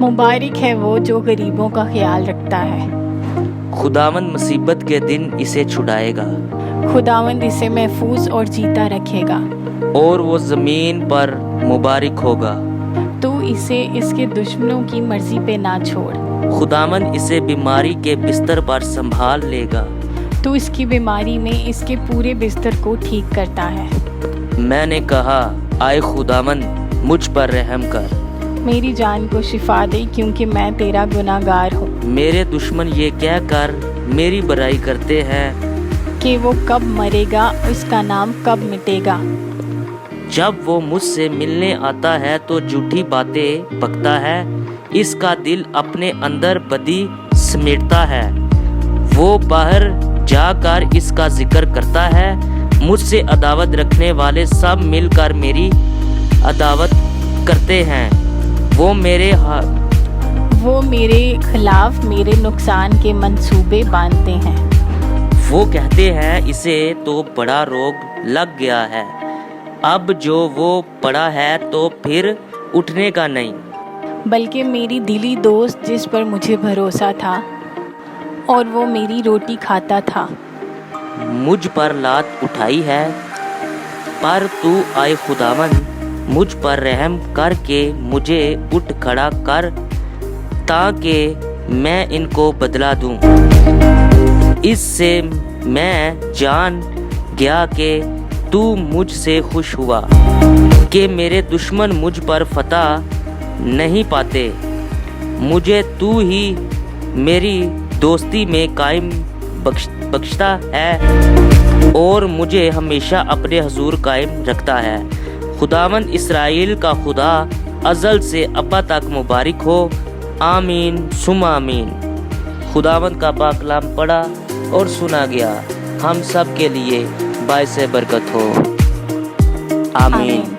मुबारक है वो जो गरीबों का ख्याल रखता है। खुदावंद मुसीबत के दिन इसे छुड़ाएगा खुदावंद इसे महफूज और जीता रखेगा। और वो ज़मीन पर मुबारक होगा। तू इसे इसके दुश्मनों की मर्जी पे ना छोड़। खुदावंद इसे बीमारी के बिस्तर पर संभाल लेगा। तू इसकी बीमारी में इसके पूरे बिस्तर को ठीक करता है। मैंने कहा, आए खुदावंद मुझ पर रहम कर। मेरी जान को शिफा दे क्योंकि मैं तेरा गुनाहगार हूँ। मेरे दुश्मन ये कह कर मेरी बुराई करते हैं कि वो कब मरेगा, उसका नाम कब मिटेगा। जब वो मुझसे मिलने आता है तो झूठी बातें बकता है। इसका दिल अपने अंदर बदी समेटता है। वो बाहर जाकर इसका जिक्र करता है। मुझसे अदावत रखने वाले सब मिलकर मेरी अदावत करते हैं। वो मेरे खिलाफ मेरे नुकसान के मंसूबे बांधते हैं। वो कहते हैं इसे तो बड़ा रोग लग गया है। अब जो वो पड़ा है तो फिर उठने का नहीं। बल्कि मेरी दिली दोस्त जिस पर मुझे भरोसा था और वो मेरी रोटी खाता था। मुझ पर लात उठाई है, पर तू आए खुदावंद मुझ पर रहम करके मुझे उठ खड़ा कर, ताकि मैं इनको बदला दूं। इससे मैं जान गया कि तू मुझसे खुश हुआ, कि मेरे दुश्मन मुझ पर फतह नहीं पाते। मुझे तू ही मेरी दोस्ती में कायम बख्शता है और मुझे हमेशा अपने हुजूर कायम रखता है। खुदावंद इसराइल का खुदा अज़ल से अब्बा तक मुबारक हो। आमीन सुम आमीन। खुदावंद का पाक कलाम पढ़ा और सुना गया, हम सब के लिए बाइस बरकत हो। आमीन।